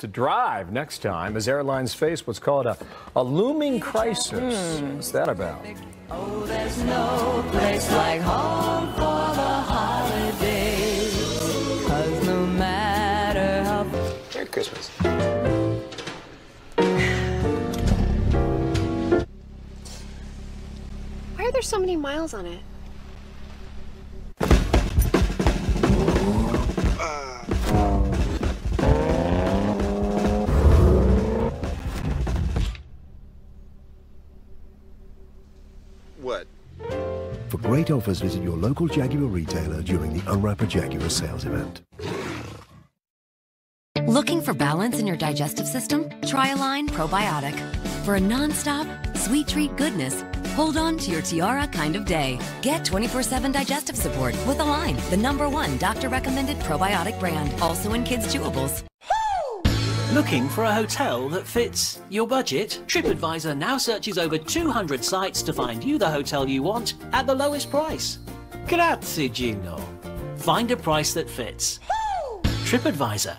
To drive next time as airlines face what's called a looming crisis. What's that about? Oh, there's no place like home for the holidays, 'cause no matter how... Merry Christmas. Why are there so many miles on it? What? For great offers, visit your local Jaguar retailer during the Unwrap a Jaguar sales event. Looking for balance in your digestive system? Try Align Probiotic. For a non-stop, sweet treat goodness, hold on to your Tiara kind of day. Get 24/7 digestive support with Align, the #1 doctor-recommended probiotic brand. Also in kids' chewables. Looking for a hotel that fits your budget? TripAdvisor now searches over 200 sites to find you the hotel you want at the lowest price. Grazie, Gino. Find a price that fits. TripAdvisor.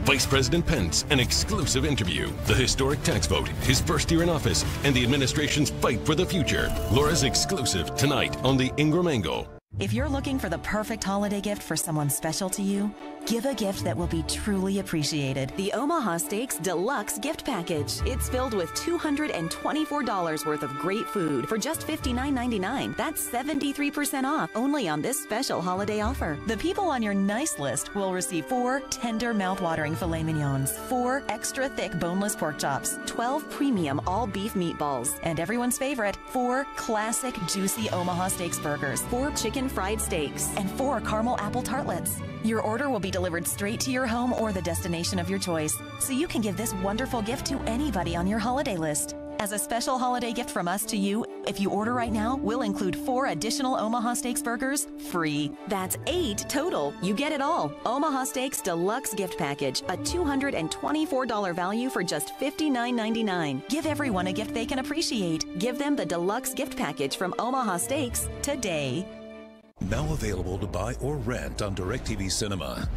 Vice President Pence, an exclusive interview, the historic tax vote, his first year in office, and the administration's fight for the future. Laura's exclusive tonight on the Ingram Angle. If you're looking for the perfect holiday gift for someone special to you, give a gift that will be truly appreciated. The Omaha Steaks Deluxe Gift Package. It's filled with $224 worth of great food for just $59.99. That's 73% off only on this special holiday offer. The people on your nice list will receive 4 tender mouth-watering filet mignons, 4 extra thick boneless pork chops, 12 premium all-beef meatballs, and everyone's favorite, 4 classic juicy Omaha Steaks burgers, 4 chicken fried steaks, and 4 caramel apple tartlets. Your order will be delivered straight to your home or the destination of your choice, so you can give this wonderful gift to anybody on your holiday list. As a special holiday gift from us to you, if you order right now, we'll include 4 additional Omaha Steaks burgers free. That's 8 total. You get it all. Omaha Steaks Deluxe Gift Package, a $224 value for just $59.99. Give everyone a gift they can appreciate. Give them the Deluxe Gift Package from Omaha Steaks today. Now available to buy or rent on DirecTV Cinema.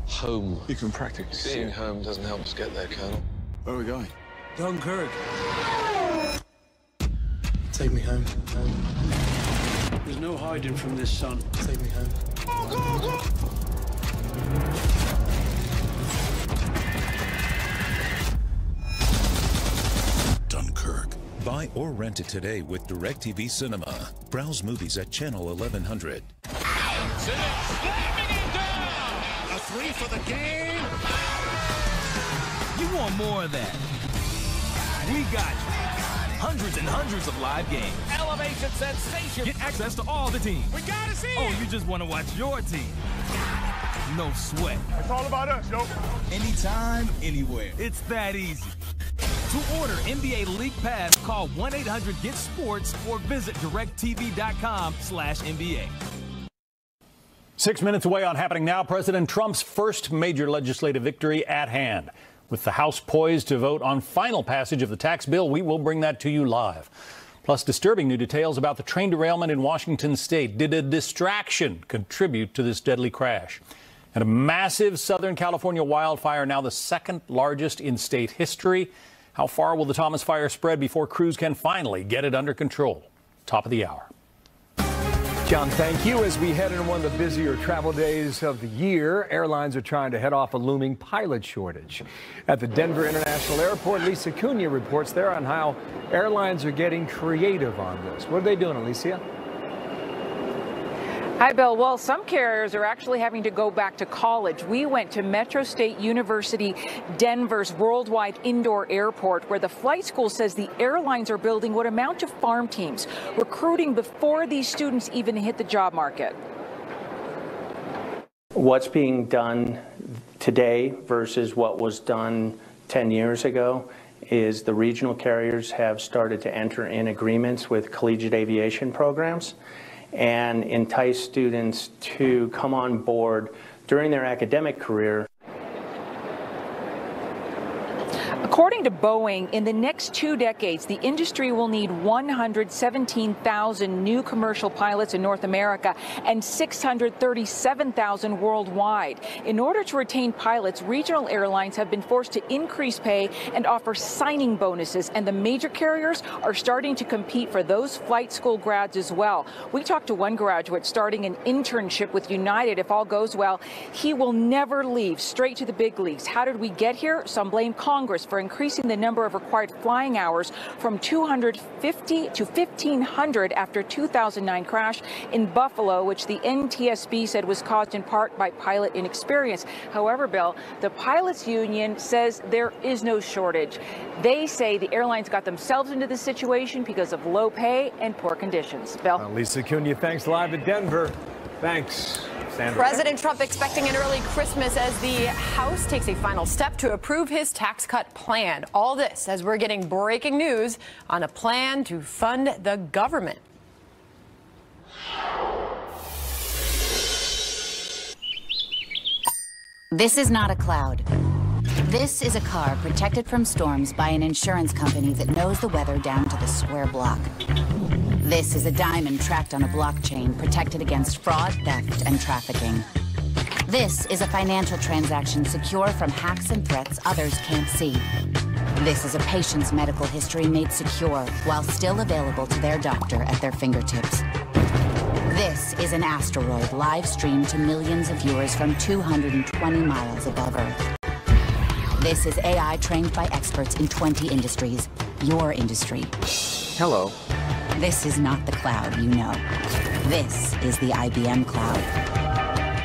Home. You can practically see it. Home doesn't help us get there, Colonel. Where are we going? Dunkirk. Take me home. There's no hiding from this sun. Take me home. Dunkirk. Buy or rent it today with DirecTV Cinema. Browse movies at channel 1100. Slamming it down! A 3 for the game! You want more of that? We got you. Hundreds and hundreds of live games. Elevation sensation! Get access to all the teams. We gotta see Oh, it! you just want to watch your team. No sweat. It's all about us, yo. Anytime, anywhere. It's that easy. To order NBA League Pass, call 1-800-GET-SPORTS or visit directtv.com/NBA. 6 minutes away on Happening Now, President Trump's first major legislative victory at hand. With the House poised to vote on final passage of the tax bill, we will bring that to you live. Plus, disturbing new details about the train derailment in Washington state. Did a distraction contribute to this deadly crash? And a massive Southern California wildfire, now the second largest in state history. How far will the Thomas fire spread before crews can finally get it under control? Top of the hour. John, thank you. As we head into one of the busier travel days of the year, airlines are trying to head off a looming pilot shortage. At the Denver International Airport, Lisa Cunha reports there on how airlines are getting creative on this. What are they doing, Alicia? Hi, Bill. Well, some carriers are actually having to go back to college. We went to Metro State University, Denver's worldwide indoor airport, where the flight school says the airlines are building what amount to farm teams, recruiting before these students even hit the job market. What's being done today versus what was done 10 years ago is the regional carriers have started to enter in agreements with collegiate aviation programs and entice students to come on board during their academic career. According to Boeing, in the next 2 decades, the industry will need 117,000 new commercial pilots in North America and 637,000 worldwide. In order to retain pilots, regional airlines have been forced to increase pay and offer signing bonuses, and the major carriers are starting to compete for those flight school grads as well. We talked to one graduate starting an internship with United. If all goes well, he will never leave, straight to the big leagues. How did we get here? Some blame Congress for increasing the number of required flying hours from 250 to 1,500 after 2009 crash in Buffalo, which the NTSB said was caused in part by pilot inexperience. However, Bill, the pilots union says there is no shortage. They say the airlines got themselves into this situation because of low pay and poor conditions. Bill? Lisa Cunha, thanks, live in Denver. Thanks. Sandra. President Trump expecting an early Christmas as the House takes a final step to approve his tax cut plan. All this as we're getting breaking news on a plan to fund the government. This is not a cloud. This is a car protected from storms by an insurance company that knows the weather down to the square block. This is a diamond tracked on a blockchain protected against fraud, theft, and trafficking. This is a financial transaction secure from hacks and threats others can't see. This is a patient's medical history made secure while still available to their doctor at their fingertips. This is an asteroid live streamed to millions of viewers from 220 miles above Earth. This is AI trained by experts in 20 industries, your industry. Hello. This is not the cloud you know. This is the IBM cloud.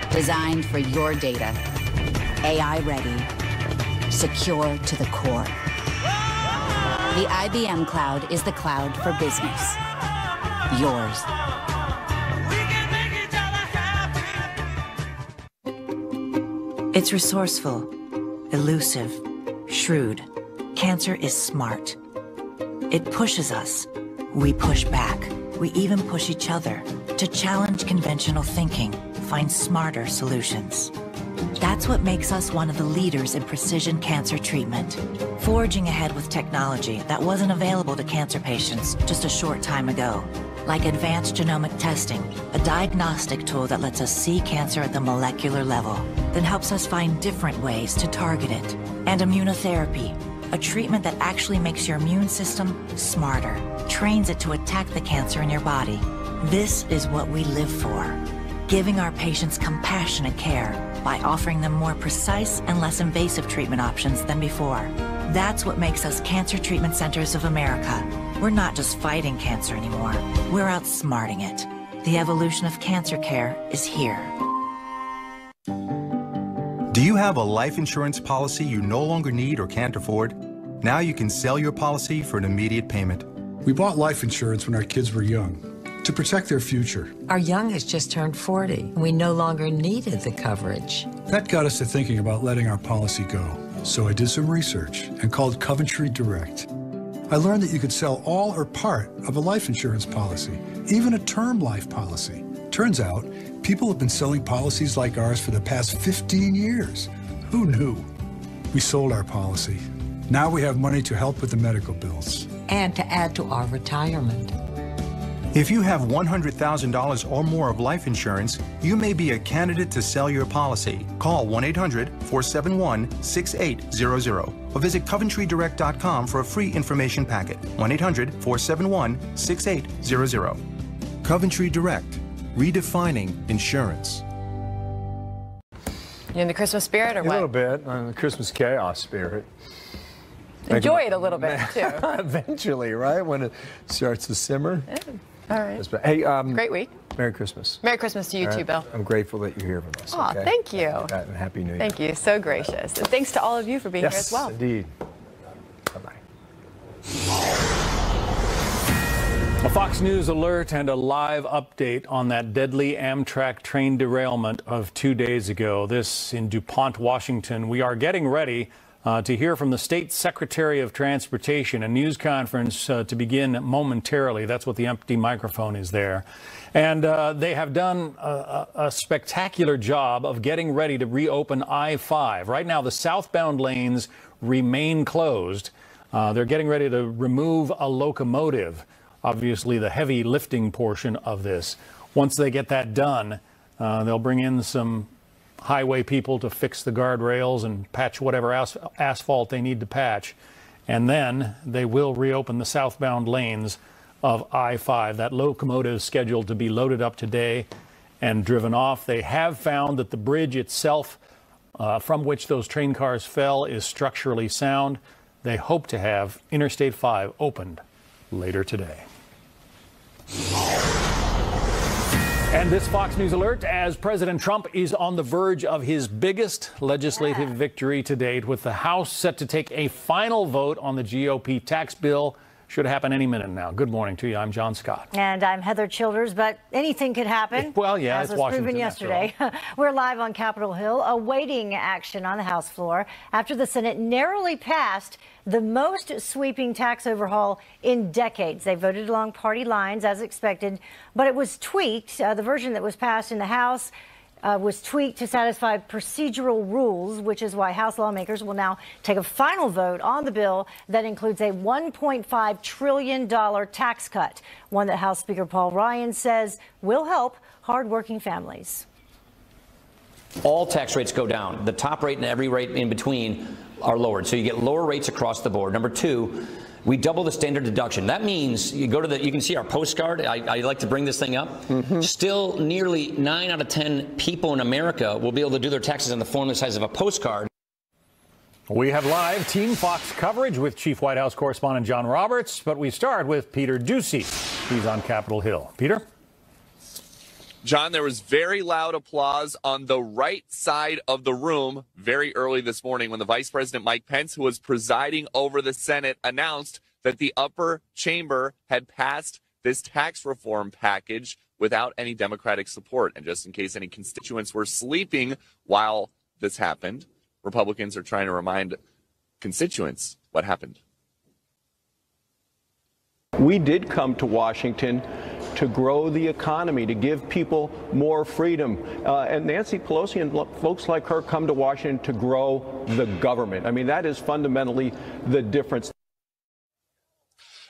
Designed for your data, AI ready, secure to the core. The IBM cloud is the cloud for business. Yours. It's resourceful, elusive, shrewd. Cancer is smart. It pushes us. We push back. We even push each other to challenge conventional thinking, find smarter solutions. That's what makes us one of the leaders in precision cancer treatment, forging ahead with technology that wasn't available to cancer patients just a short time ago, like advanced genomic testing, a diagnostic tool that lets us see cancer at the molecular level, then helps us find different ways to target it, and immunotherapy, a treatment that actually makes your immune system smarter, trains it to attack the cancer in your body. This is what we live for, giving our patients compassionate care by offering them more precise and less invasive treatment options than before. That's what makes us Cancer Treatment Centers of America. We're not just fighting cancer anymore, we're outsmarting it. The evolution of cancer care is here. Do you have a life insurance policy you no longer need or can't afford? Now you can sell your policy for an immediate payment. We bought life insurance when our kids were young, to protect their future. Our youngest just turned 40, and we no longer needed the coverage. That got us to thinking about letting our policy go. So I did some research and called Coventry Direct. I learned that you could sell all or part of a life insurance policy, even a term life policy. Turns out, people have been selling policies like ours for the past 15 years. Who knew? We sold our policy. Now we have money to help with the medical bills. And to add to our retirement. If you have $100,000 or more of life insurance, you may be a candidate to sell your policy. Call 1-800-471-6800 or visit CoventryDirect.com for a free information packet. 1-800-471-6800. Coventry Direct, redefining insurance. You in the Christmas spirit or what? A little bit. The Christmas chaos spirit. Enjoy it a little bit, too. Eventually, right? When it starts to simmer. Yeah. All right. Hey, great week. Merry Christmas. Merry Christmas to you too, Bill. I'm grateful that you're here with us. Oh, thank you. And Happy New Year. Thank you. So gracious. And thanks to all of you for being here as well. Yes, indeed. Bye-bye. A Fox News alert and a live update on that deadly Amtrak train derailment of 2 days ago. This in DuPont, Washington. We are getting ready to hear from the State Secretary of Transportation, a news conference to begin momentarily. That's what the empty microphone is there. And they have done a spectacular job of getting ready to reopen I-5. Right now, the southbound lanes remain closed. They're getting ready to remove a locomotive, obviously the heavy lifting portion of this. Once they get that done, they'll bring in some highway people to fix the guardrails and patch whatever asphalt they need to patch. And then they will reopen the southbound lanes of I-5. That locomotive is scheduled to be loaded up today and driven off. They have found that the bridge itself, from which those train cars fell, is structurally sound. They hope to have Interstate 5 opened later today. And this Fox News alert as President Trump is on the verge of his biggest legislative victory to date, with the House set to take a final vote on the GOP tax bill. Should happen any minute now. Good morning to you. I'm John Scott. And I'm Heather Childers, but anything could happen. Well, yeah, as it's was proven Washington yesterday. We're live on Capitol Hill, awaiting action on the House floor after the Senate narrowly passed the most sweeping tax overhaul in decades. They voted along party lines as expected, but it was tweaked. The version that was passed in the House was tweaked to satisfy procedural rules, which is why House lawmakers will now take a final vote on the bill that includes a $1.5 trillion tax cut, one that House Speaker Paul Ryan says will help hardworking families. All tax rates go down. The top rate and every rate in between are lowered. So you get lower rates across the board. Number two, we double the standard deduction. That means you go to you can see our postcard. I like to bring this thing up. Still, nearly 9 out of 10 people in America will be able to do their taxes on the form the size of a postcard. We have live Team Fox coverage with Chief White House correspondent John Roberts, but we start with Peter Doocy. He's on Capitol Hill. Peter? John, there was very loud applause on the right side of the room very early this morning when the Vice President Mike Pence, who was presiding over the Senate, announced that the upper chamber had passed this tax reform package without any Democratic support. And just in case any constituents were sleeping while this happened, Republicans are trying to remind constituents what happened. We did come to Washington to grow the economy, to give people more freedom. And Nancy Pelosi and folks like her come to Washington to grow the government. I mean, that is fundamentally the difference.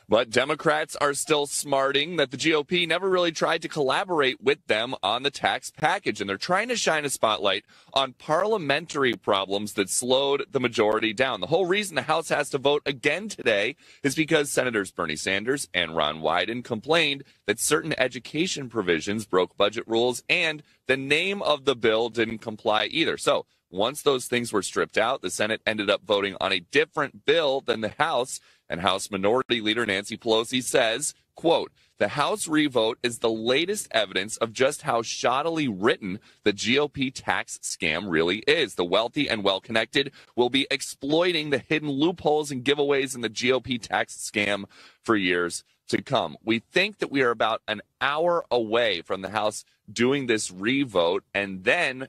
But Democrats are still smarting that the GOP never really tried to collaborate with them on the tax package, and they're trying to shine a spotlight on parliamentary problems that slowed the majority down. The whole reason the House has to vote again today is because Senators Bernie Sanders and Ron Wyden complained that certain education provisions broke budget rules, and the name of the bill didn't comply either. So once those things were stripped out, the Senate ended up voting on a different bill than the House. And House Minority Leader Nancy Pelosi says, quote, "The House revote is the latest evidence of just how shoddily written the GOP tax scam really is. The wealthy and well-connected will be exploiting the hidden loopholes and giveaways in the GOP tax scam for years to come." We think that we are about an hour away from the House doing this revote, and then,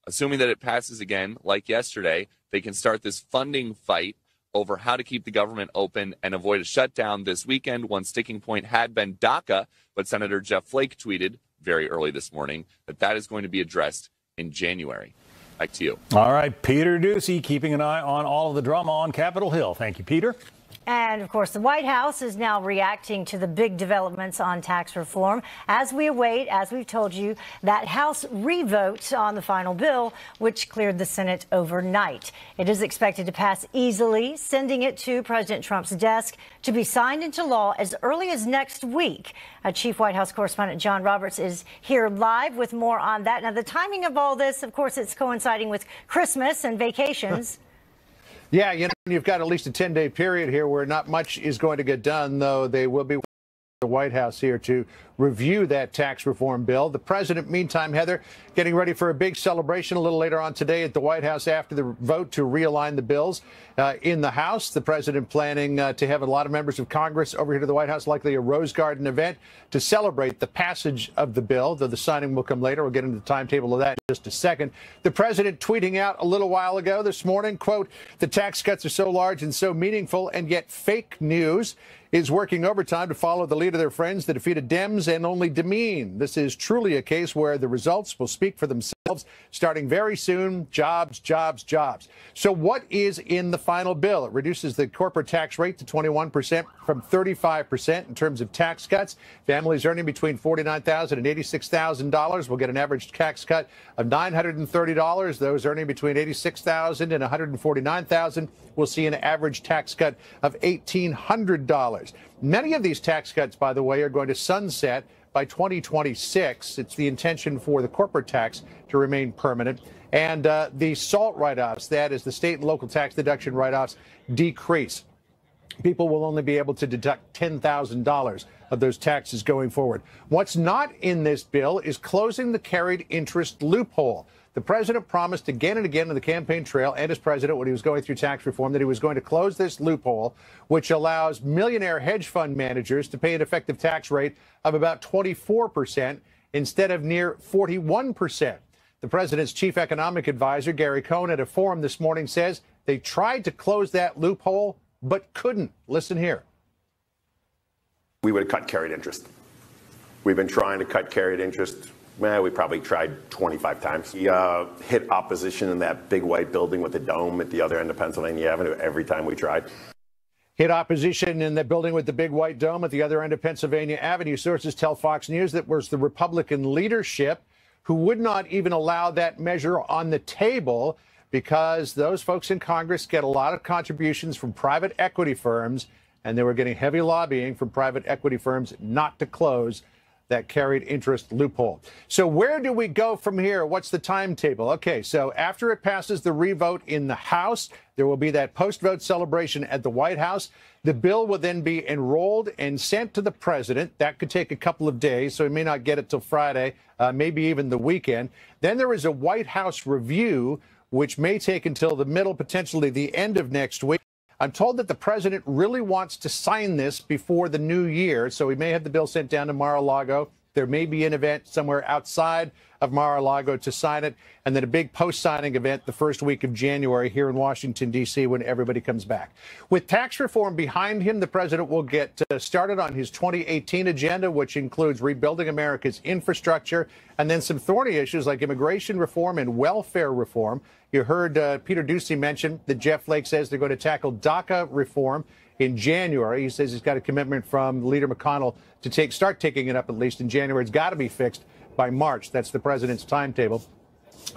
assuming that it passes again, like yesterday, they can start this funding fight over how to keep the government open and avoid a shutdown this weekend. One sticking point had been DACA, but Senator Jeff Flake tweeted very early this morning that that is going to be addressed in January. Back to you. All right, Peter Doocy, keeping an eye on all of the drama on Capitol Hill. Thank you, Peter. And, of course, the White House is now reacting to the big developments on tax reform as we await, as we've told you, that House revote on the final bill, which cleared the Senate overnight. It is expected to pass easily, sending it to President Trump's desk to be signed into law as early as next week. Chief White House correspondent John Roberts is here live with more on that. Now, the timing of all this, of course, it's coinciding with Christmas and vacations. Yeah, you know, you've got at least a 10-day period here where not much is going to get done, though they will be the White House here to review that tax reform bill. The president, meantime, Heather, getting ready for a big celebration a little later on today at the White House after the vote to realign the bills in the House. The president planning to have a lot of members of Congress over here to the White House, likely a Rose Garden event to celebrate the passage of the bill, though the signing will come later. We'll get into the timetable of that in just a second. The president tweeting out a little while ago this morning, quote, "The tax cuts are so large and so meaningful, and yet fake news is working overtime to follow the lead of their friends, the defeated Dems, and only demean. This is truly a case where the results will speak for themselves." starting very soon. Jobs, jobs, jobs. So what is in the final bill? It reduces the corporate tax rate to 21% from 35% in terms of tax cuts. Families earning between $49,000 and $86,000 will get an average tax cut of $930. Those earning between $86,000 and $149,000 will see an average tax cut of $1,800. Many of these tax cuts, by the way, are going to sunset by 2026. It's the intention for the corporate tax to remain permanent. And the SALT write-offs, that is the state and local tax deduction write-offs, decrease. People will only be able to deduct $10,000 of those taxes going forward. What's not in this bill is closing the carried interest loophole. The president promised again and again on the campaign trail and as president when he was going through tax reform that he was going to close this loophole, which allows millionaire hedge fund managers to pay an effective tax rate of about 24% instead of near 41%. The president's chief economic advisor, Gary Cohn, at a forum this morning says they tried to close that loophole but couldn't. Listen here. We would have cut carried interest. We've been trying to cut carried interest. We probably tried 25 times. We hit opposition in that big white building with the dome at the other end of Pennsylvania Avenue every time we tried. Hit opposition in the building with the big white dome at the other end of Pennsylvania Avenue. Sources tell Fox News that was the Republican leadership who would not even allow that measure on the table because those folks in Congress get a lot of contributions from private equity firms, and they were getting heavy lobbying from private equity firms not to close that carried interest loophole. So where do we go from here? What's the timetable? Okay, so after it passes the revote in the House, there will be that post-vote celebration at the White House. The bill will then be enrolled and sent to the president. That could take a couple of days, so he may not get it till Friday, maybe even the weekend. Then there is a White House review, which may take until the middle, potentially the end of next week. I'm told that the president really wants to sign this before the new year, so we may have the bill sent down to Mar-a-Lago. There may be an event somewhere outside of Mar-a-Lago to sign it, and then a big post-signing event the first week of January here in Washington, D.C., when everybody comes back. With tax reform behind him, the president will get started on his 2018 agenda, which includes rebuilding America's infrastructure, and then some thorny issues like immigration reform and welfare reform. You heard Peter Doocy mention that Jeff Flake says they're going to tackle DACA reform in January. He says he's got a commitment from Leader McConnell to start taking it up at least in January. It's got to be fixed by March. That's the president's timetable.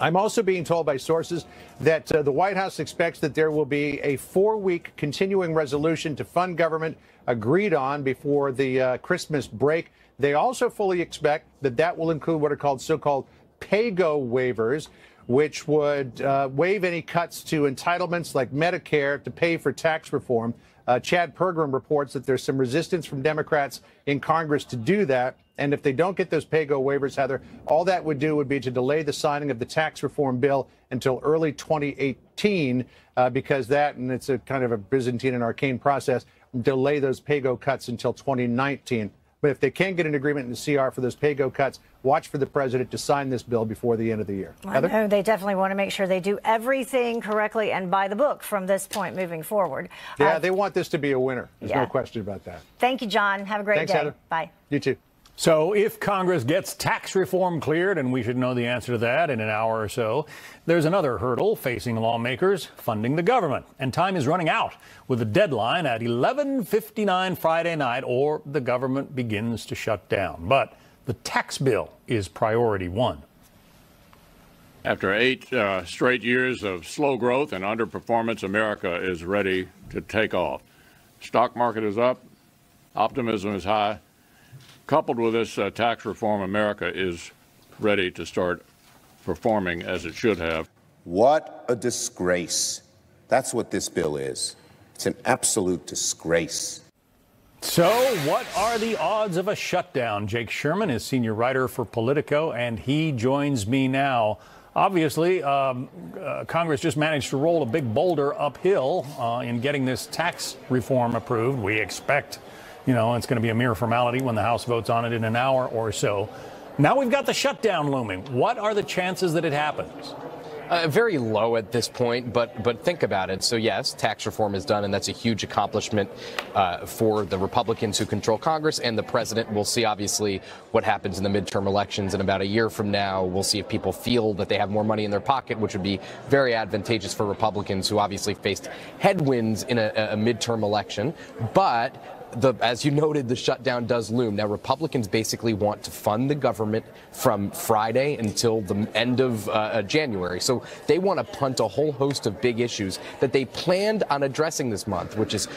I'm also being told by sources that the White House expects that there will be a 4-week continuing resolution to fund government agreed on before the Christmas break. They also fully expect that that will include what are called so-called pay-go waivers, which would waive any cuts to entitlements like Medicare to pay for tax reform. Chad Pergram reports that there's some resistance from Democrats in Congress to do that. And if they don't get those pay-go waivers, Heather, all that would do would be to delay the signing of the tax reform bill until early 2018, because that, and it's a kind of a Byzantine and arcane process, delay those pay-go cuts until 2019. But if they can't get an agreement in the CR for those pay-go cuts, watch for the president to sign this bill before the end of the year. Heather? I know they definitely want to make sure they do everything correctly and by the book from this point moving forward. Yeah, they want this to be a winner. There's no question about that. Thank you, John. Have a great Thanks, day. Heather. Bye. You too. So if Congress gets tax reform cleared, and we should know the answer to that in an hour or so, there's another hurdle facing lawmakers: funding the government. And time is running out, with a deadline at 11:59 Friday night, or the government begins to shut down. But the tax bill is priority one. After 8 straight years of slow growth and underperformance, America is ready to take off. Stock market is up. Optimism is high. Coupled with this tax reform, America is ready to start performing as it should have. What a disgrace. That's what this bill is. It's an absolute disgrace. So what are the odds of a shutdown? Jake Sherman is senior writer for Politico, and he joins me now. Obviously, Congress just managed to roll a big boulder uphill in getting this tax reform approved. We expect, it's going to be a mere formality when the House votes on it in an hour or so. Now we've got the shutdown looming. What are the chances that it happens? Very low at this point, but think about it. So yes, tax reform is done, and that's a huge accomplishment for the Republicans who control Congress and the president. We'll see, obviously, what happens in the midterm elections in about a year from now. We'll see if people feel that they have more money in their pocket, which would be very advantageous for Republicans who obviously faced headwinds in a midterm election. But as you noted, the shutdown does loom. Now, Republicans basically want to fund the government from Friday until the end of January. So they want to punt a whole host of big issues that they planned on addressing this month, which is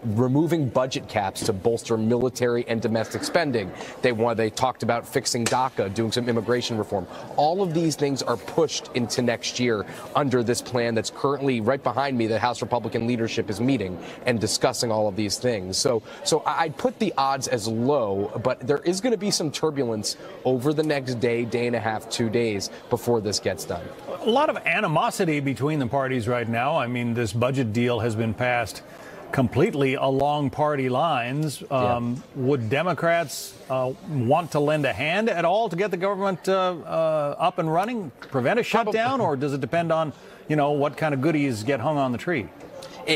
removing budget caps to bolster military and domestic spending. They talked about fixing DACA, doing some immigration reform. All of these things are pushed into next year under this plan that's currently right behind me. The House Republican leadership is meeting and discussing all of these things. So I'd put the odds as low, but there is going to be some turbulence over the next day and a half, 2 days before this gets done. A lot of animosity between the parties right now. I mean, this budget deal has been passed completely along party lines. Would Democrats want to lend a hand at all to get the government up and running, prevent a shutdown, or does it depend on, what kind of goodies get hung on the tree?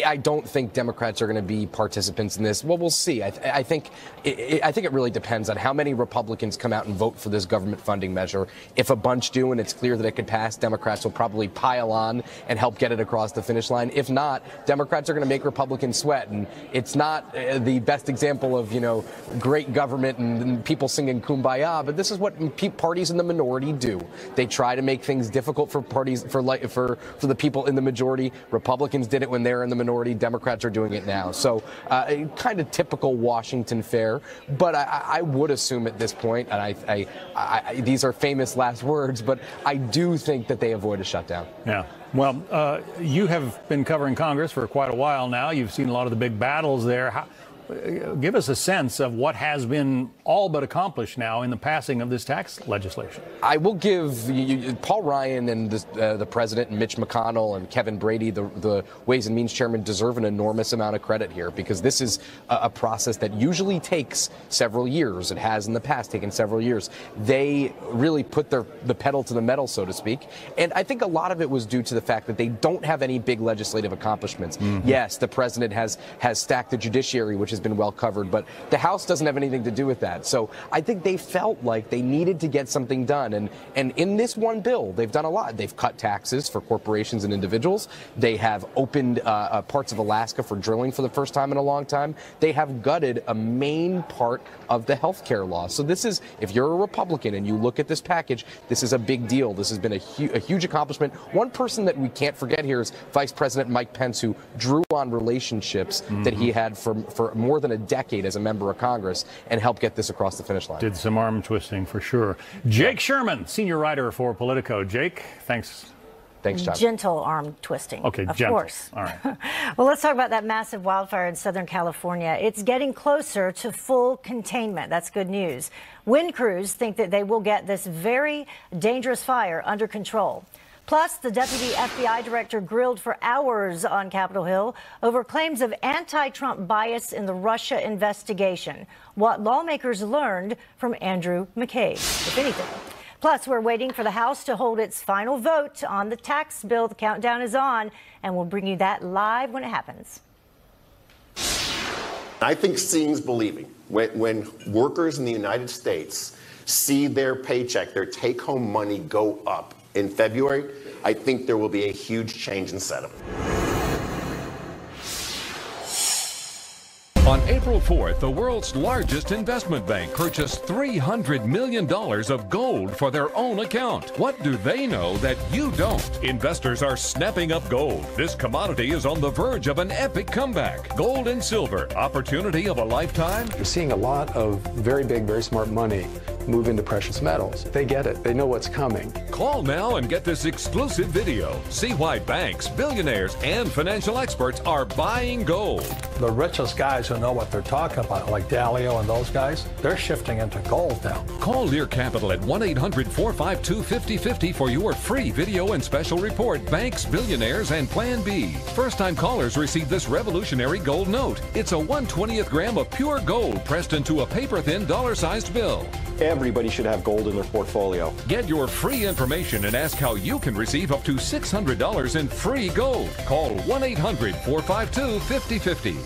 I don't think Democrats are going to be participants in this. Well, we'll see. I think it really depends on how many Republicans come out and vote for this government funding measure. If a bunch do and it's clear that it could pass, Democrats will probably pile on and help get it across the finish line. If not, Democrats are going to make Republicans sweat. And it's not the best example of, great government and people singing Kumbaya, but this is what parties in the minority do. They try to make things difficult for parties, for the people in the majority. Republicans did it when they're in the minority. Democrats are doing it now. So kind of typical Washington fare. But I would assume at this point, and these are famous last words, but I do think that they avoid a shutdown. Yeah. Well, you have been covering Congress for quite a while now. You've seen a lot of the big battles there. Give us a sense of what has been all but accomplished now in the passing of this tax legislation. I will give Paul Ryan and the president and Mitch McConnell and Kevin Brady, the Ways and Means chairman, deserve an enormous amount of credit here, because this is a process that usually takes several years. It has in the past taken several years. They really put the pedal to the metal, so to speak. And I think a lot of it was due to the fact that they don't have any big legislative accomplishments. Yes, the president has stacked the judiciary, which has been well covered, but the House doesn't have anything to do with that. So I think they felt like they needed to get something done. And in this one bill, they've done a lot. They've cut taxes for corporations and individuals. They have opened parts of Alaska for drilling for the first time in a long time. They have gutted a main part of the health care law. So this is, if you're a Republican and you look at this package, this is a big deal. This has been a huge accomplishment. One person that we can't forget here is Vice President Mike Pence, who drew on relationships that he had for more than a decade as a member of Congress and helped get this across the finish line. Did some arm twisting for sure. Jake Sherman, senior writer for Politico. Jake, thanks. Thanks, John. Gentle arm twisting. Okay, of gentle. course. All right. Well, let's talk about that massive wildfire in Southern California. It's getting closer to full containment. That's good news. Wind crews think that they will get this very dangerous fire under control. Plus, the deputy FBI director grilled for hours on Capitol Hill over claims of anti-Trump bias in the Russia investigation. What lawmakers learned from Andrew McCabe, if anything. Plus, we're waiting for the House to hold its final vote on the tax bill. The countdown is on, and we'll bring you that live when it happens. I think seeing's believing. When workers in the United States see their paycheck, their take-home money go up in February, I think there will be a huge change in sentiment. On April 4th, the world's largest investment bank purchased $300 million of gold for their own account. What do they know that you don't? Investors are snapping up gold. This commodity is on the verge of an epic comeback. Gold and silver, opportunity of a lifetime. You're seeing a lot of very big, very smart money move into precious metals. They get it. They know what's coming. Call now and get this exclusive video. See why banks, billionaires, and financial experts are buying gold. The richest guys who know what they're talking about, like Dalio and those guys, they're shifting into gold now. Call Lear Capital at 1-800-452-5050 for your free video and special report, Banks, Billionaires, and Plan B. First-time callers receive this revolutionary gold note. It's a 1/20th gram of pure gold pressed into a paper-thin dollar-sized bill. everybody should have gold in their portfolio. Get your free information and ask how you can receive up to $600 in free gold. Call 1-800-452-5050.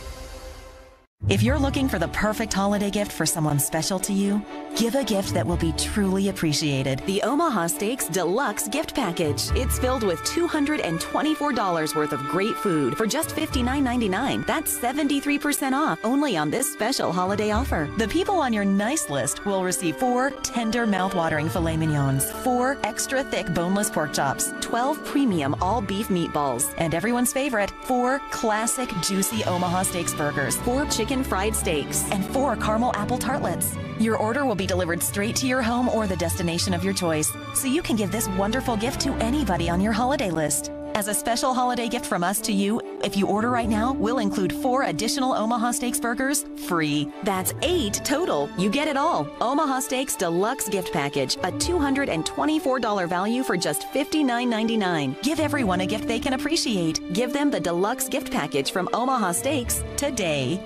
If you're looking for the perfect holiday gift for someone special to you, give a gift that will be truly appreciated. The Omaha Steaks Deluxe Gift Package. It's filled with $224 worth of great food for just $59.99. That's 73% off only on this special holiday offer. The people on your nice list will receive 4 tender mouth-watering filet mignons, 4 extra thick boneless pork chops, 12 premium all-beef meatballs, and everyone's favorite, 4 classic juicy Omaha Steaks burgers, 4 chicken fried steaks, and 4 caramel apple tartlets. Your order will be delivered straight to your home or the destination of your choice, so you can give this wonderful gift to anybody on your holiday list. As a special holiday gift from us to you, if you order right now, we'll include 4 additional Omaha Steaks burgers free. That's 8 total. You get it all. Omaha Steaks Deluxe Gift Package, a $224 value for just $59.99. Give everyone a gift they can appreciate. Give them the Deluxe Gift Package from Omaha Steaks today.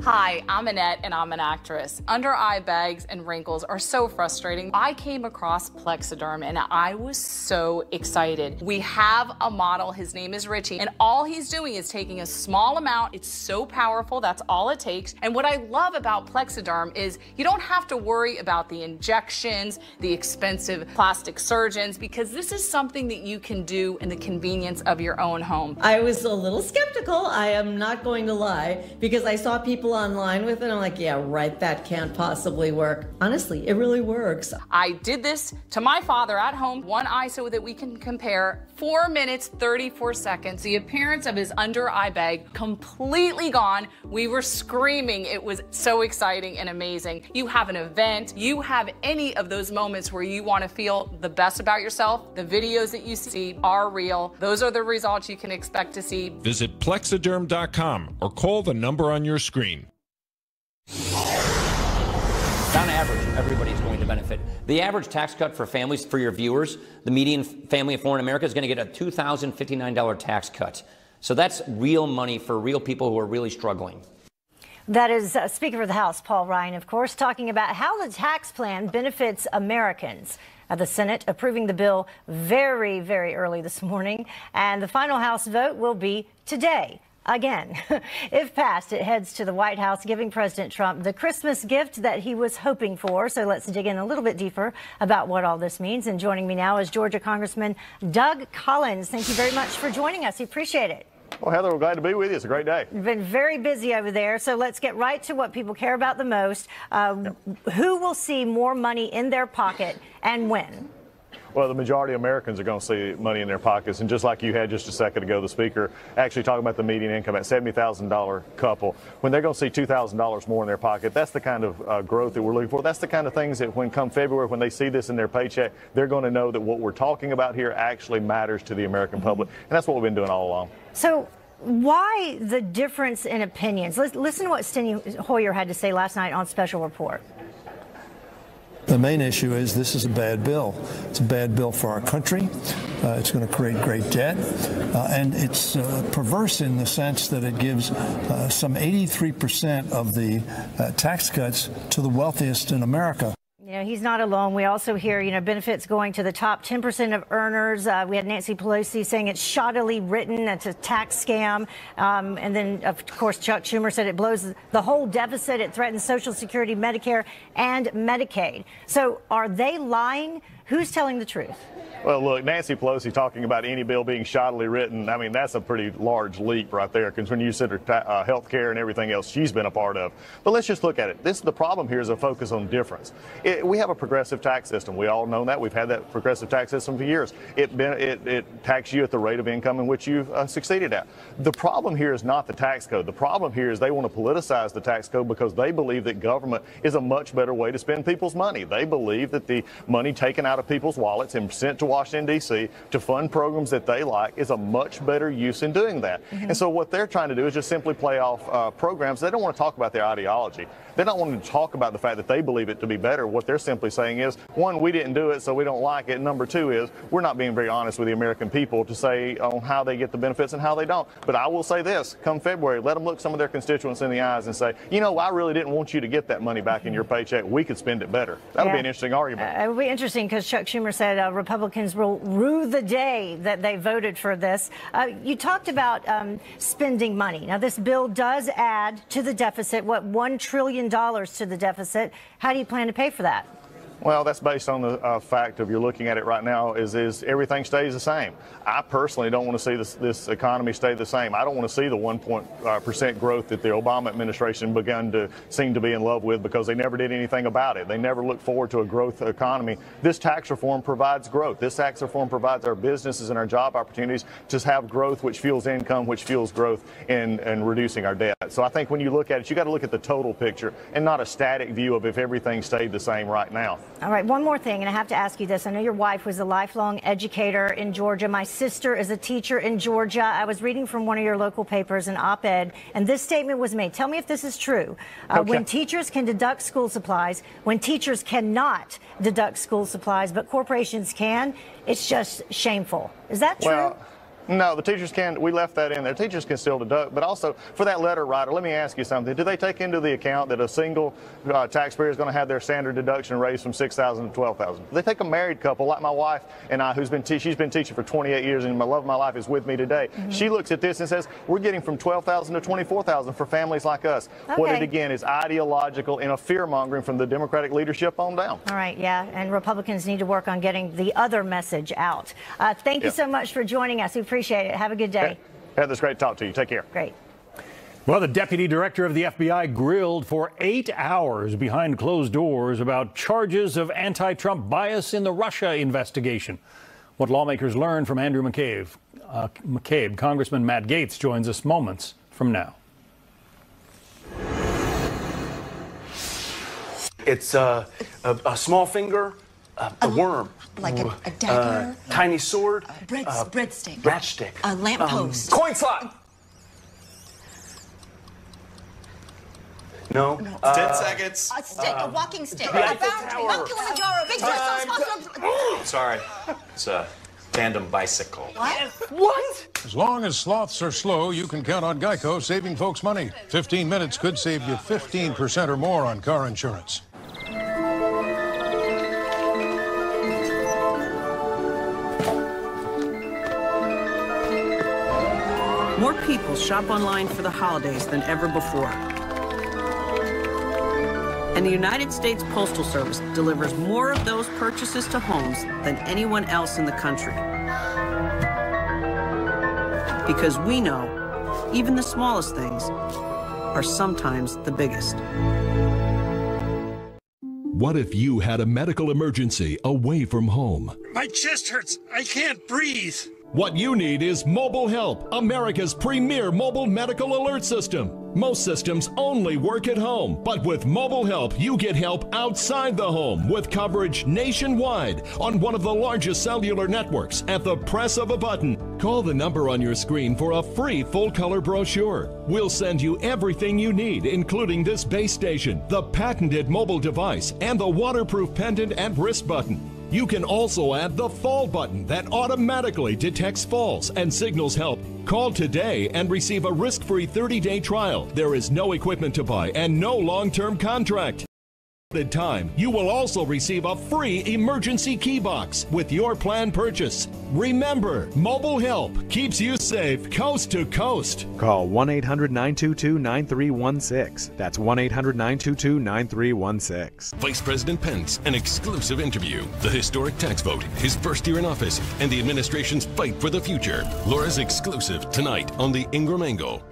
Hi, I'm Annette and I'm an actress. Under eye bags and wrinkles are so frustrating. I came across Plexiderm and I was so excited. We have a model, his name is Richie, and all he's doing is taking a small amount. It's so powerful, that's all it takes. And what I love about Plexiderm is you don't have to worry about the injections, the expensive plastic surgeons, because this is something that you can do in the convenience of your own home. I was a little skeptical, I am not going to lie, because I saw people online with it. I'm like, yeah, right, that can't possibly work. Honestly, it really works. I did this to my father at home, one eye, so that we can compare. 4 minutes, 34 seconds. The appearance of his under eye bag completely gone. We were screaming. It was so exciting and amazing. You have an event, you have any of those moments where you want to feel the best about yourself. The videos that you see are real. Those are the results you can expect to see. Visit Plexiderm.com or call the number on your screen. On average, everybody's going to benefit. The average tax cut for families, for your viewers, the median family of 4 in America is going to get a $2,059 tax cut. So that's real money for real people who are really struggling. That is Speaker of the House, Paul Ryan, of course, talking about how the tax plan benefits Americans. The Senate approving the bill very, very early this morning, and the final House vote will be today. Again, if passed, it heads to the White House, giving President Trump the Christmas gift that he was hoping for. So let's dig in a little bit deeper about what all this means. And joining me now is Georgia Congressman Doug Collins. Thank you very much for joining us. We appreciate it. Well, Heather, we're glad to be with you. It's a great day. You've been very busy over there. So let's get right to what people care about the most. Who will see more money in their pocket and when? Well, the majority of Americans are going to see money in their pockets. And just like you had just a second ago, the speaker actually talking about the median income at $70,000 couple. When they're going to see $2,000 more in their pocket, that's the kind of growth that we're looking for. That's the kind of things that when come February, when they see this in their paycheck, they're going to know that what we're talking about here actually matters to the American public. And that's what we've been doing all along. So why the difference in opinions? Listen to what Steny Hoyer had to say last night on Special Report. The main issue is this is a bad bill. It's a bad bill for our country. It's going to create great debt. And it's perverse in the sense that it gives some 83% of the tax cuts to the wealthiest in America. You know, he's not alone. We also hear, benefits going to the top 10% of earners. We had Nancy Pelosi saying it's shoddily written. It's a tax scam. And then, of course, Chuck Schumer said it blows the whole deficit. It threatens Social Security, Medicare, and Medicaid. So are they lying? Who's telling the truth? Well, look, Nancy Pelosi talking about any bill being shoddily written, I mean, that's a pretty large leap right there, because when you consider health care and everything else she's been a part of. But let's just look at it. The problem here is a focus on difference. We have a progressive tax system. We all know that. We've had that progressive tax system for years. It taxes you at the rate of income in which you've succeeded at. The problem here is not the tax code. The problem here is they want to politicize the tax code because they believe that government is a much better way to spend people's money. They believe that the money taken out out of people's wallets and sent to Washington, D.C. to fund programs that they like is a much better use in doing that. And so what they're trying to do is just simply play off programs. They don't want to talk about their ideology. They're not wanting to talk about the fact that they believe it to be better. What they're simply saying is, one, we didn't do it, so we don't like it. Number two is, we're not being very honest with the American people to say on how they get the benefits and how they don't. But I will say this, come February, let them look some of their constituents in the eyes and say, you know, I really didn't want you to get that money back in your paycheck. We could spend it better. That'll be an interesting argument. It will be interesting because Chuck Schumer said Republicans will rue the day that they voted for this. You talked about spending money. Now, this bill does add to the deficit, what, $1 trillion to the deficit. How do you plan to pay for that? Well, that's based on the fact of you're looking at it right now is everything stays the same. I personally don't want to see this economy stay the same. I don't want to see the 1% growth that the Obama administration began to seem to be in love with because they never did anything about it. They never looked forward to a growth economy. This tax reform provides growth. This tax reform provides our businesses and our job opportunities to have growth, which fuels income, which fuels growth in reducing our debt. So I think when you look at it, you got to look at the total picture and not a static view of if everything stayed the same right now. All right, one more thing, and I have to ask you this. I know your wife was a lifelong educator in Georgia. My sister is a teacher in Georgia. I was reading from one of your local papers, an op-ed, and this statement was made. Tell me if this is true. When teachers can deduct school supplies, when teachers cannot deduct school supplies, but corporations can, it's just shameful. Is that true? Well, no, the teachers can. We left that in there. Teachers can still deduct, but also for that letter writer, let me ask you something. Do they take into the account that a single taxpayer is going to have their standard deduction raised from $6,000 to $12,000? Do they take a married couple like my wife and I, she's been teaching for 28 years, and my love of my life is with me today. She looks at this and says, we're getting from $12,000 to $24,000 for families like us. What it again is ideological and a fear mongering from the Democratic leadership on down. All right, yeah, and Republicans need to work on getting the other message out. Thank you so much for joining us. We appreciate it. Have a good day. Heather, it's great to talk to you. Take care. Great. Well, the deputy director of the FBI grilled for 8 hours behind closed doors about charges of anti-Trump bias in the Russia investigation. What lawmakers learned from Andrew McCabe. Congressman Matt Gaetz joins us moments from now. It's a small finger, a worm. Like a dagger? Tiny sword? Breadstick. Matchstick. A lamppost. Coin slot! No. 10 seconds. A stick, a walking stick, a boundary, Mount Kilimanjaro, big dress. Sorry. It's a tandem bicycle. What? As long as sloths are slow, you can count on Geico saving folks money. 15 minutes could save you 15% or more on car insurance. More people shop online for the holidays than ever before. And the United States Postal Service delivers more of those purchases to homes than anyone else in the country. Because we know even the smallest things are sometimes the biggest. What if you had a medical emergency away from home? My chest hurts. I can't breathe. What you need is Mobile Help, America's premier mobile medical alert system. Most systems only work at home, but with Mobile Help, you get help outside the home with coverage nationwide on one of the largest cellular networks at the press of a button. Call the number on your screen for a free full-color brochure. We'll send you everything you need, including this base station, the patented mobile device, and the waterproof pendant and wrist button. You can also add the fall button that automatically detects falls and signals help. Call today and receive a risk-free 30-day trial. There is no equipment to buy and no long-term contract. Time, you will also receive a free emergency key box with your plan purchase. Remember, Mobile Help keeps you safe coast to coast. Call 1-800-922-9316. That's 1-800-922-9316. Vice President Pence, an exclusive interview. The historic tax vote, his first year in office, and the administration's fight for the future. Laura's exclusive tonight on the Ingram Angle.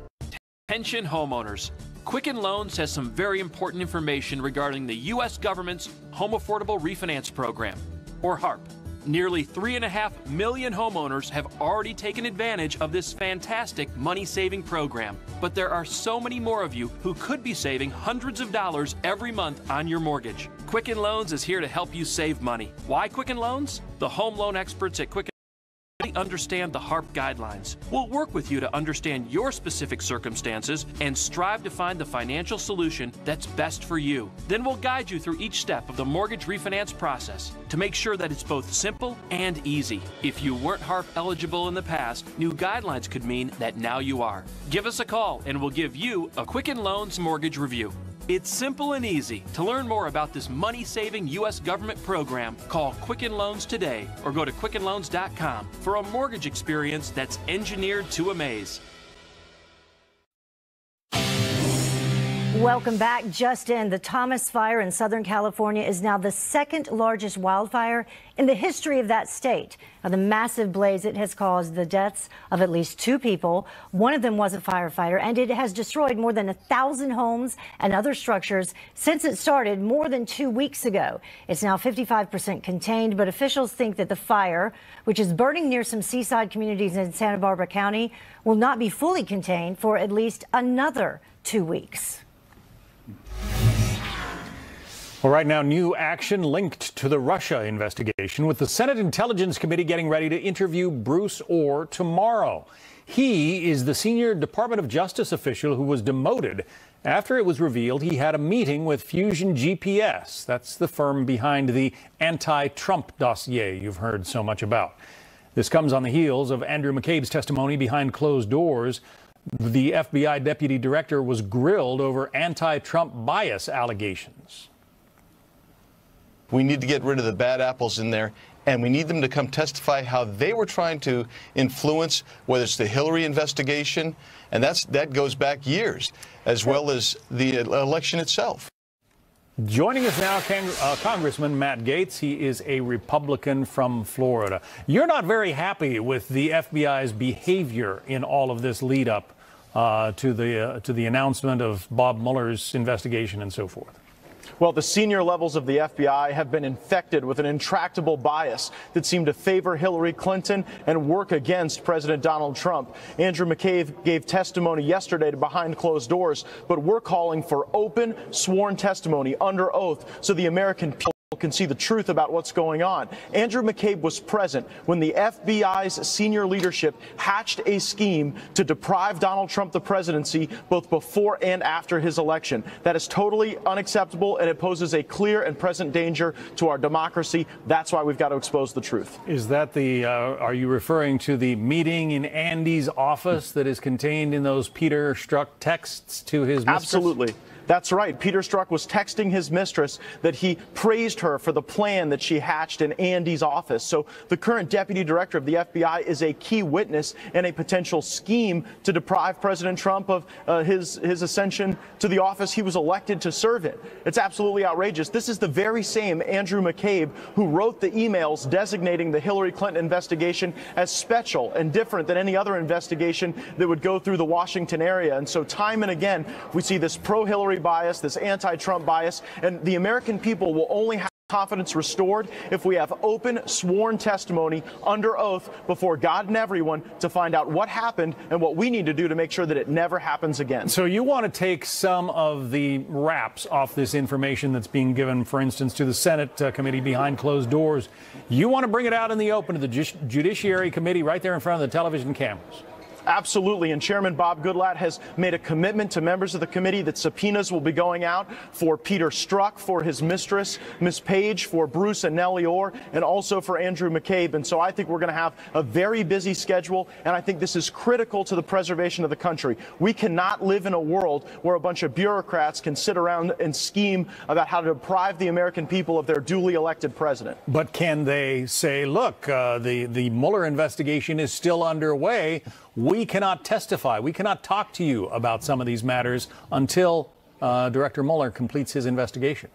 Attention homeowners. Quicken Loans has some very important information regarding the U.S. government's Home Affordable Refinance Program, or HARP. Nearly 3.5 million homeowners have already taken advantage of this fantastic money-saving program. But there are so many more of you who could be saving hundreds of dollars every month on your mortgage. Quicken Loans is here to help you save money. Why Quicken Loans? The home loan experts at Quicken understand the HARP guidelines. We'll work with you to understand your specific circumstances and strive to find the financial solution that's best for you. Then we'll guide you through each step of the mortgage refinance process to make sure that it's both simple and easy. If you weren't HARP eligible in the past, new guidelines could mean that now you are. Give us a call and we'll give you a Quicken Loans mortgage review. It's simple and easy. To learn more about this money-saving U.S. government program, call Quicken Loans today or go to quickenloans.com for a mortgage experience that's engineered to amaze. Welcome back. Just in, the Thomas Fire in Southern California is now the second largest wildfire in the history of that state. Now, the massive blaze, it has caused the deaths of at least 2 people. One of them was a firefighter, and it has destroyed more than 1,000 homes and other structures since it started more than 2 weeks ago. It's now 55% contained, but officials think that the fire, which is burning near some seaside communities in Santa Barbara County, will not be fully contained for at least another 2 weeks. Well, right now, new action linked to the Russia investigation, with the Senate Intelligence Committee getting ready to interview Bruce Orr tomorrow. He is the senior Department of Justice official who was demoted after it was revealed he had a meeting with Fusion GPS. That's the firm behind the anti-Trump dossier you've heard so much about. This comes on the heels of Andrew McCabe's testimony behind closed doors. The FBI deputy director was grilled over anti-Trump bias allegations. We need to get rid of the bad apples in there, and we need them to come testify how they were trying to influence, whether it's the Hillary investigation, and that goes back years, as well as the election itself. Joining us now, Congressman Matt Gaetz. He is a Republican from Florida. You're not very happy with the FBI's behavior in all of this lead up to the announcement of Bob Mueller's investigation and so forth. Well, the senior levels of the FBI have been infected with an intractable bias that seemed to favor Hillary Clinton and work against President Donald Trump. Andrew McCabe gave testimony yesterday to behind closed doors, but we're calling for open, sworn testimony under oath so the American people can see the truth about what's going on. Andrew McCabe was present when the FBI's senior leadership hatched a scheme to deprive Donald Trump the presidency both before and after his election. That is totally unacceptable, and it poses a clear and present danger to our democracy. That's why we've got to expose the truth. Is that the, are you referring to the meeting in Andy's office that is contained in those Peter Strzok texts to his mistress? Absolutely. That's right. Peter Strzok was texting his mistress that he praised her for the plan that she hatched in Andy's office. So the current deputy director of the FBI is a key witness in a potential scheme to deprive President Trump of his ascension to the office he was elected to serve in. It's absolutely outrageous. This is the very same Andrew McCabe who wrote the emails designating the Hillary Clinton investigation as special and different than any other investigation that would go through the Washington area. And so time and again, we see this pro-Hillary bias, this anti-Trump bias, and the American people will only have confidence restored if we have open, sworn testimony under oath before God and everyone to find out what happened and what we need to do to make sure that it never happens again. So you want to take some of the wraps off this information that's being given, for instance, to the Senate committee behind closed doors. You want to bring it out in the open to the Judiciary Committee right there in front of the television cameras. Absolutely. And Chairman Bob Goodlatte has made a commitment to members of the committee that subpoenas will be going out for Peter Strzok, for his mistress, Ms. Page, for Bruce and Nellie Orr, and also for Andrew McCabe. And so I think we're going to have a very busy schedule, and I think this is critical to the preservation of the country. We cannot live in a world where a bunch of bureaucrats can sit around and scheme about how to deprive the American people of their duly elected president. But can they say, look, the Mueller investigation is still underway. We cannot testify. We cannot talk to you about some of these matters until Director Mueller completes his investigation.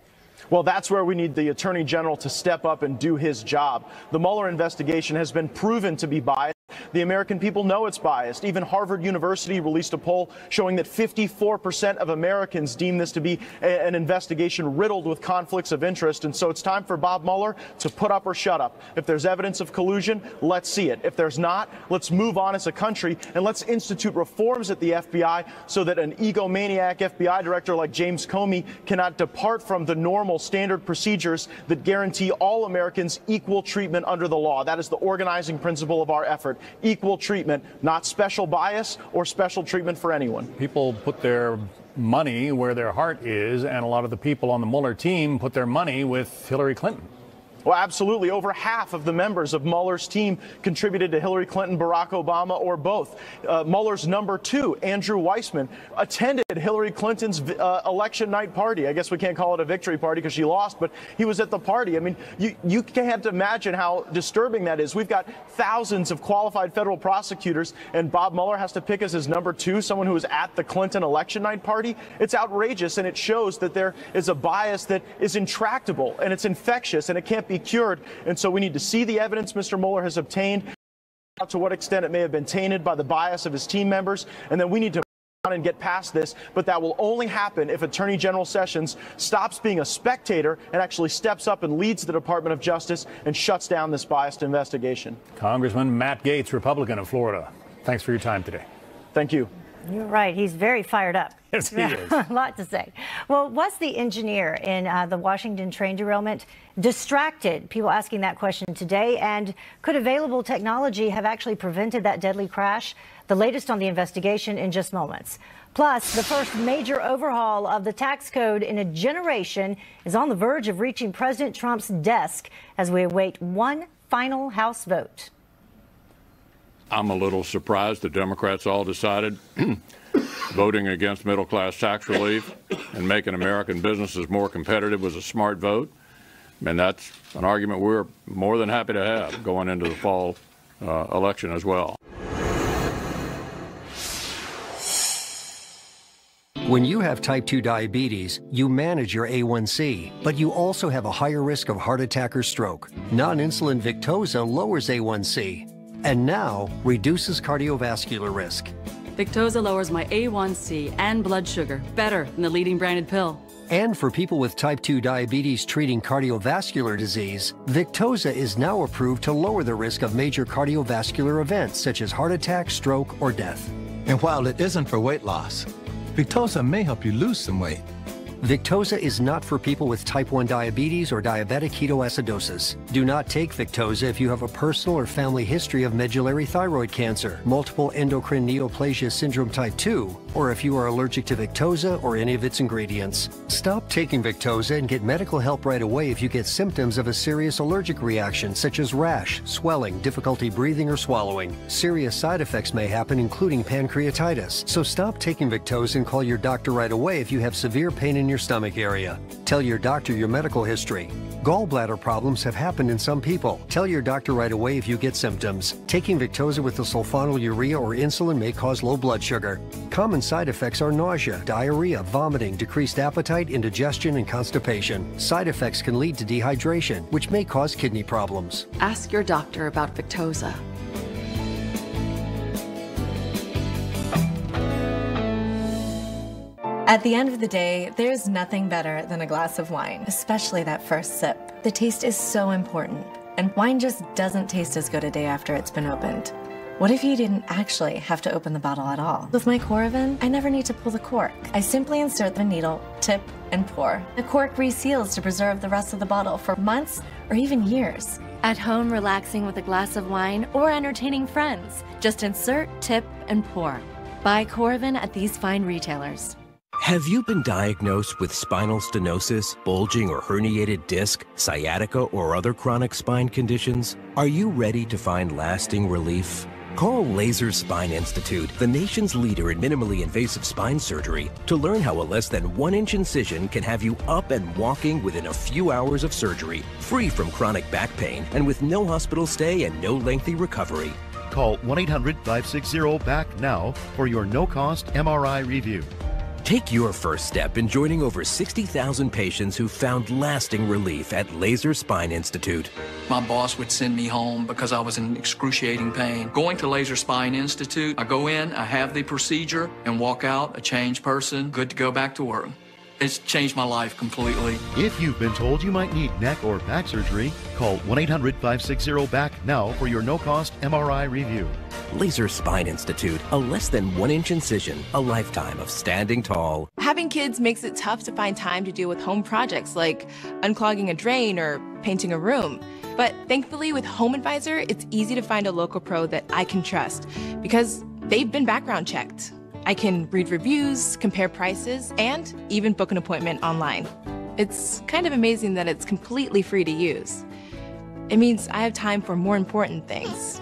Well, that's where we need the Attorney General to step up and do his job. The Mueller investigation has been proven to be biased, The American people know it's biased. Even Harvard University released a poll showing that 54% of Americans deem this to be an investigation riddled with conflicts of interest. And so it's time for Bob Mueller to put up or shut up. If there's evidence of collusion, let's see it. If there's not, let's move on as a country and let's institute reforms at the FBI so that an egomaniac FBI director like James Comey cannot depart from the normal standard procedures that guarantee all Americans equal treatment under the law. That is the organizing principle of our effort. Equal treatment, not special bias or special treatment for anyone. People put their money where their heart is, and a lot of the people on the Mueller team put their money with Hillary Clinton. Well, absolutely. Over half of the members of Mueller's team contributed to Hillary Clinton, Barack Obama, or both. Mueller's number 2, Andrew Weissman, attended Hillary Clinton's election night party. I guess we can't call it a victory party because she lost, but he was at the party. I mean, you can't imagine how disturbing that is. We've got thousands of qualified federal prosecutors, and Bob Mueller has to pick as his number 2 someone who was at the Clinton election night party. It's outrageous, and it shows that there is a bias that is intractable, and it's infectious, and it can't be cured. And so we need to see the evidence Mr. Mueller has obtained, to what extent it may have been tainted by the bias of his team members, and then we need to and get past this. But that will only happen if Attorney General Sessions stops being a spectator and actually steps up and leads the Department of Justice and shuts down this biased investigation. Congressman Matt Gaetz, Republican of Florida, thanks for your time today. Thank you. You're right. He's very fired up. Yes, he is. A lot to say. Well, was the engineer in the Washington train derailment distracted? People asking that question today. And could available technology have actually prevented that deadly crash? The latest on the investigation in just moments. Plus, the first major overhaul of the tax code in a generation is on the verge of reaching President Trump's desk as we await one final House vote. I'm a little surprised the Democrats all decided voting against middle-class tax relief and making American businesses more competitive was a smart vote. And that's an argument we're more than happy to have going into the fall election as well. When you have type 2 diabetes, you manage your A1C, but you also have a higher risk of heart attack or stroke. Non-insulin Victoza lowers A1C and now reduces cardiovascular risk. Victoza lowers my A1C and blood sugar better than the leading branded pill. And for people with type 2 diabetes treating cardiovascular disease, Victoza is now approved to lower the risk of major cardiovascular events such as heart attack, stroke, or death. And while it isn't for weight loss, Victoza may help you lose some weight. Victoza is not for people with type 1 diabetes or diabetic ketoacidosis. Do not take Victoza if you have a personal or family history of medullary thyroid cancer, multiple endocrine neoplasia syndrome type 2, or if you are allergic to Victoza or any of its ingredients. Stop taking Victoza and get medical help right away if you get symptoms of a serious allergic reaction such as rash, swelling, difficulty breathing or swallowing. Serious side effects may happen, including pancreatitis. So stop taking Victoza and call your doctor right away if you have severe pain in your stomach area. Tell your doctor your medical history. Gallbladder problems have happened in some people. Tell your doctor right away if you get symptoms. Taking Victoza with the sulfonylurea or insulin may cause low blood sugar. Common side effects are nausea, diarrhea, vomiting, decreased appetite, indigestion, and constipation. Side effects can lead to dehydration, which may cause kidney problems. Ask your doctor about Victoza. At the end of the day, there's nothing better than a glass of wine, especially that first sip. The taste is so important, and wine just doesn't taste as good a day after it's been opened. What if you didn't actually have to open the bottle at all? With my Coravin, I never need to pull the cork. I simply insert the needle, tip, and pour. The cork reseals to preserve the rest of the bottle for months or even years. At home, relaxing with a glass of wine or entertaining friends, just insert, tip, and pour. Buy Coravin at these fine retailers. Have you been diagnosed with spinal stenosis, bulging or herniated disc, sciatica, or other chronic spine conditions? Are you ready to find lasting relief? Call Laser Spine Institute, the nation's leader in minimally invasive spine surgery, to learn how a less than 1-inch incision can have you up and walking within a few hours of surgery, free from chronic back pain, and with no hospital stay and no lengthy recovery. Call 1-800-560-BACK now for your no-cost MRI review. Take your first step in joining over 60,000 patients who found lasting relief at Laser Spine Institute. My boss would send me home because I was in excruciating pain. Going to Laser Spine Institute, I go in, I have the procedure, and walk out a changed person, good to go back to work. It's changed my life completely. If you've been told you might need neck or back surgery, call 1-800-560-BACK now for your no-cost MRI review. Laser Spine Institute, a less than 1-inch incision, a lifetime of standing tall. Having kids makes it tough to find time to deal with home projects like unclogging a drain or painting a room. But thankfully with Home Advisor, it's easy to find a local pro that I can trust because they've been background checked. I can read reviews, compare prices, and even book an appointment online. It's kind of amazing that it's completely free to use. It means I have time for more important things,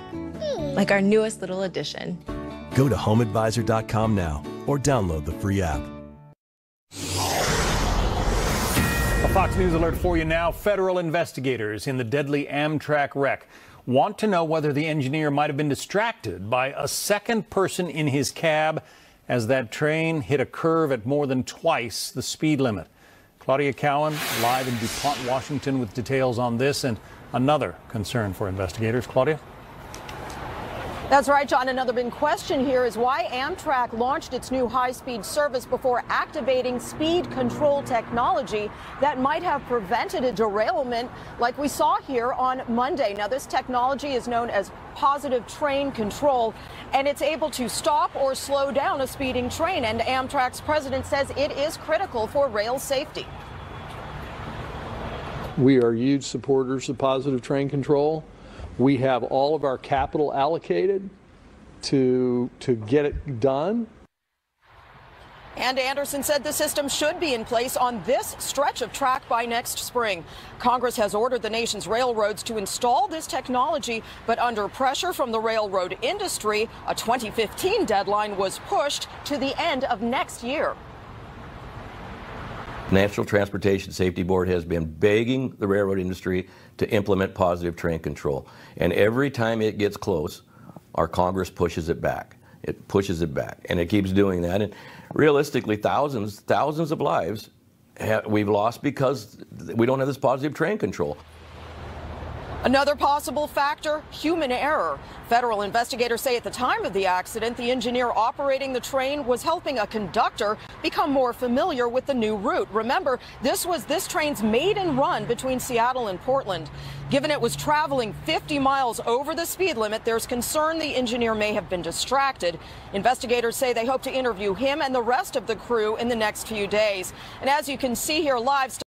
like our newest little addition. Go to homeadvisor.com now or download the free app. A Fox News alert for you now. Federal investigators in the deadly Amtrak wreck want to know whether the engineer might have been distracted by a second person in his cab as that train hit a curve at more than twice the speed limit. Claudia Cowan live in DuPont, Washington with details on this and another concern for investigators. Claudia? That's right, John. Another big question here is why Amtrak launched its new high-speed service before activating speed control technology that might have prevented a derailment like we saw here on Monday. Now, this technology is known as positive train control, and it's able to stop or slow down a speeding train. And Amtrak's president says it is critical for rail safety. We are huge supporters of positive train control. We have all of our capital allocated to get it done. And Anderson said the system should be in place on this stretch of track by next spring. Congress has ordered the nation's railroads to install this technology, but under pressure from the railroad industry, a 2015 deadline was pushed to the end of next year. National Transportation Safety Board has been begging the railroad industry to implement positive train control. And every time it gets close, our Congress pushes it back. It pushes it back, and it keeps doing that. And realistically, thousands of lives we've lost because we don't have this positive train control. Another possible factor, human error. Federal investigators say at the time of the accident, the engineer operating the train was helping a conductor become more familiar with the new route. Remember, this was this train's maiden run between Seattle and Portland. Given it was traveling 50 miles over the speed limit, there's concern the engineer may have been distracted. Investigators say they hope to interview him and the rest of the crew in the next few days. And as you can see here live,